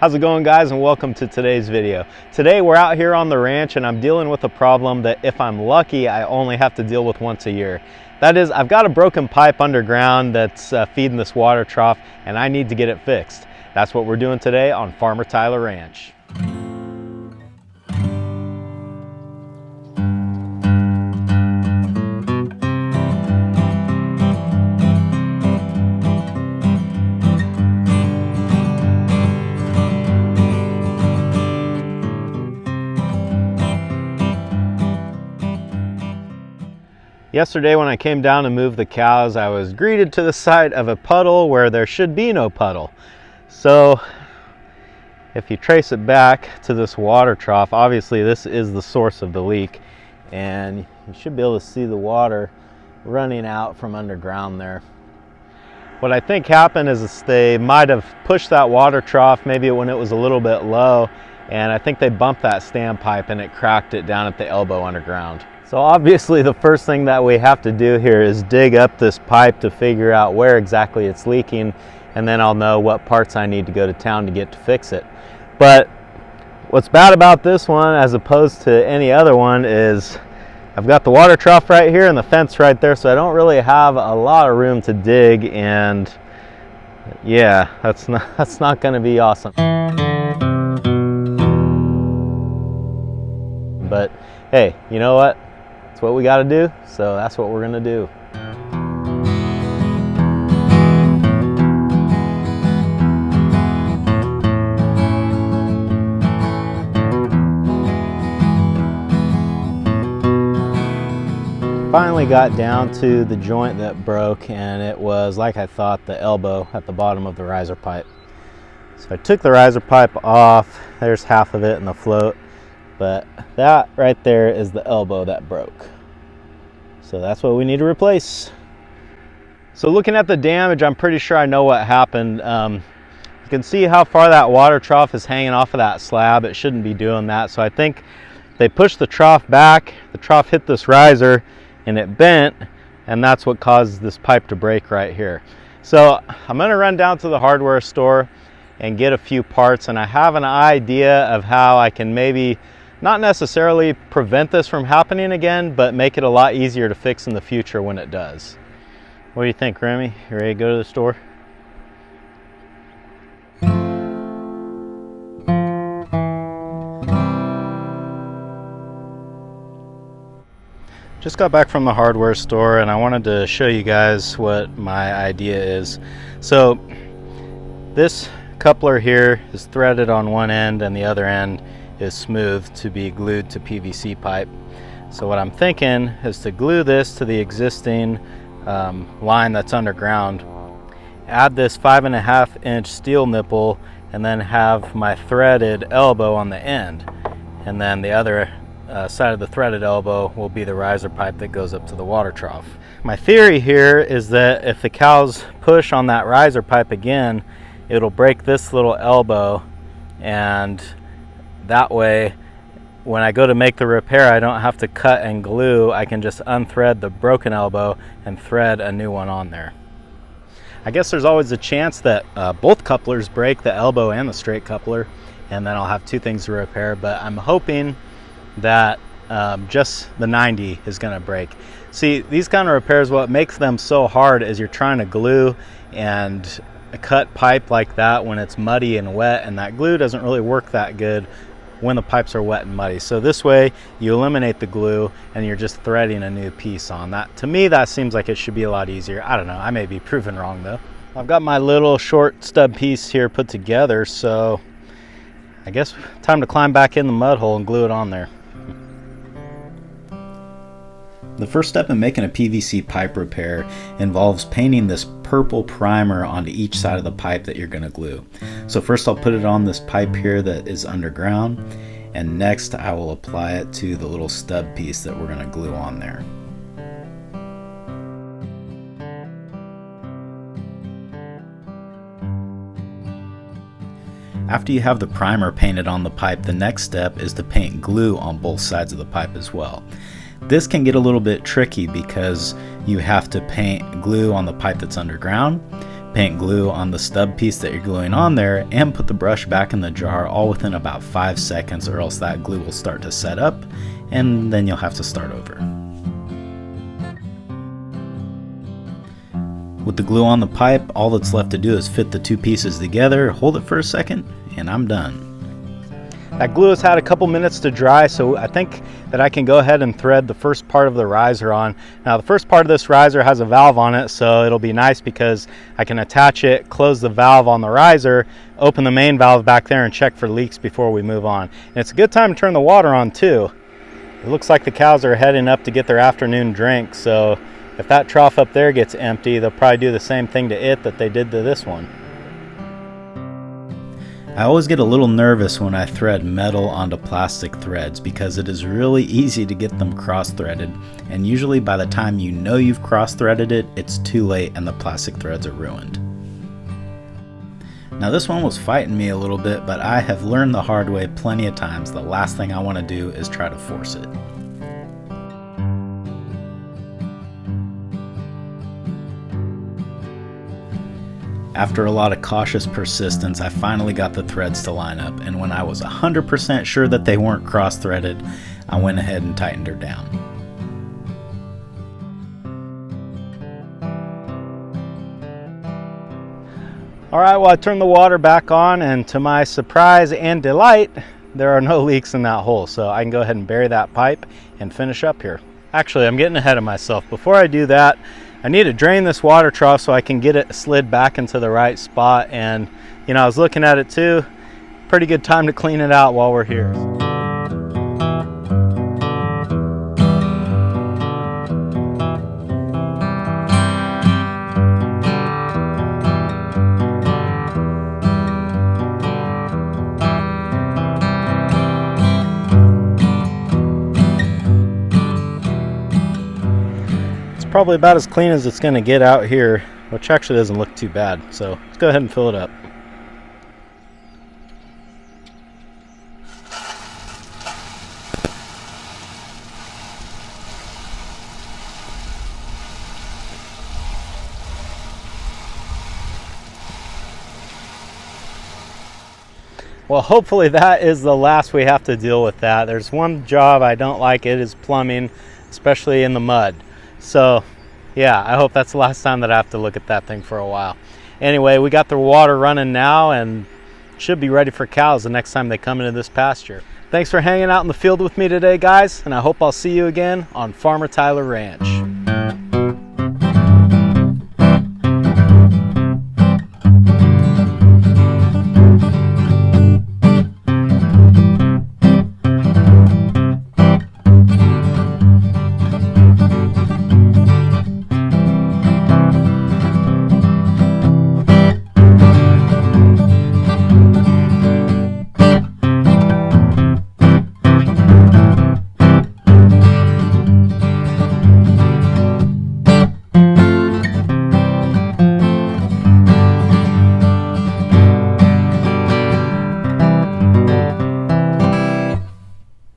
How's it going, guys, and welcome to today's video. Today we're out here on the ranch and I'm dealing with a problem that, if I'm lucky, I only have to deal with once a year. That is, I've got a broken pipe underground that's feeding this water trough and I need to get it fixed. That's what we're doing today on Farmer Tyler Ranch. Yesterday when I came down to move the cows, I was greeted to the sight of a puddle where there should be no puddle. So if you trace it back to this water trough, obviously this is the source of the leak, and you should be able to see the water running out from underground there. What I think happened is they might have pushed that water trough maybe when it was a little bit low, and I think they bumped that standpipe and it cracked it down at the elbow underground. So obviously the first thing that we have to do here is dig up this pipe to figure out where exactly it's leaking, and then I'll know what parts I need to go to town to get to fix it. But what's bad about this one as opposed to any other one is I've got the water trough right here and the fence right there, so I don't really have a lot of room to dig, and yeah, that's not going to be awesome. But hey, you know what? That's what we got to do, so that's what we're going to do. Finally got down to the joint that broke, and it was, like I thought, the elbow at the bottom of the riser pipe. So I took the riser pipe off. There's half of it in the float, but that right there is the elbow that broke. So that's what we need to replace. So looking at the damage, I'm pretty sure I know what happened. You can see how far that water trough is hanging off of that slab. It shouldn't be doing that. So I think they pushed the trough back, the trough hit this riser and it bent, and that's what caused this pipe to break right here. So I'm gonna run down to the hardware store and get a few parts, and I have an idea of how I can maybe not necessarily prevent this from happening again, but make it a lot easier to fix in the future when it does. What do you think, Remy? You ready to go to the store? Just got back from the hardware store and I wanted to show you guys what my idea is. So this coupler here is threaded on one end and the other end is smooth to be glued to PVC pipe. So what I'm thinking is to glue this to the existing line that's underground, add this 5.5 inch steel nipple, and then have my threaded elbow on the end, and then the other side of the threaded elbow will be the riser pipe that goes up to the water trough. My theory here is that if the cows push on that riser pipe again, it'll break this little elbow, and that way when I go to make the repair, I don't have to cut and glue. I can just unthread the broken elbow and thread a new one on there. I guess there's always a chance that both couplers break, the elbow and the straight coupler, and then I'll have two things to repair, but I'm hoping that just the 90 is going to break. See, these kind of repairs, what makes them so hard is you're trying to glue and cut pipe like that when it's muddy and wet, and that glue doesn't really work that good when the pipes are wet and muddy. So this way you eliminate the glue and you're just threading a new piece on. That, to me, that seems like it should be a lot easier. I don't know, I may be proven wrong though. I've got my little short stub piece here put together, so I guess time to climb back in the mud hole and glue it on there. The first step in making a PVC pipe repair involves painting this purple primer onto each side of the pipe that you're going to glue. So first I'll put it on this pipe here that is underground, and next I will apply it to the little stub piece that we're going to glue on there. After you have the primer painted on the pipe, the next step is to paint glue on both sides of the pipe as well. This can get a little bit tricky because you have to paint glue on the pipe that's underground, paint glue on the stub piece that you're gluing on there and put the brush back in the jar all within about 5 seconds, or else that glue will start to set up and then you'll have to start over. With the glue on the pipe, all that's left to do is fit the two pieces together, hold it for a second, and I'm done. That glue has had a couple minutes to dry, so I think that I can go ahead and thread the first part of the riser on. Now the first part of this riser has a valve on it, so it'll be nice because I can attach it, close the valve on the riser, open the main valve back there and check for leaks before we move on. And it's a good time to turn the water on too. It looks like the cows are heading up to get their afternoon drink, so if that trough up there gets empty, they'll probably do the same thing to it that they did to this one. I always get a little nervous when I thread metal onto plastic threads because it is really easy to get them cross-threaded, and usually by the time you know you've cross-threaded it, it's too late and the plastic threads are ruined. Now this one was fighting me a little bit, but I have learned the hard way plenty of times. The last thing I want to do is try to force it. After a lot of cautious persistence, I finally got the threads to line up, and when I was 100% sure that they weren't cross-threaded, I went ahead and tightened her down. Alright, well I turned the water back on, and to my surprise and delight, there are no leaks in that hole, so I can go ahead and bury that pipe and finish up here. Actually, I'm getting ahead of myself. Before I do that, I need to drain this water trough so I can get it slid back into the right spot, and I was looking at it too. Pretty good time to clean it out while we're here. Probably about as clean as it's going to get out here, which actually doesn't look too bad. So let's go ahead and fill it up. Well, hopefully that is the last we have to deal with that. There's one job I don't like, it is plumbing, especially in the mud. So yeah, I hope that's the last time that I have to look at that thing for a while. Anyway, we got the water running now and should be ready for cows the next time they come into this pasture. Thanks for hanging out in the field with me today, guys, and I hope I'll see you again on Farmer Tyler Ranch.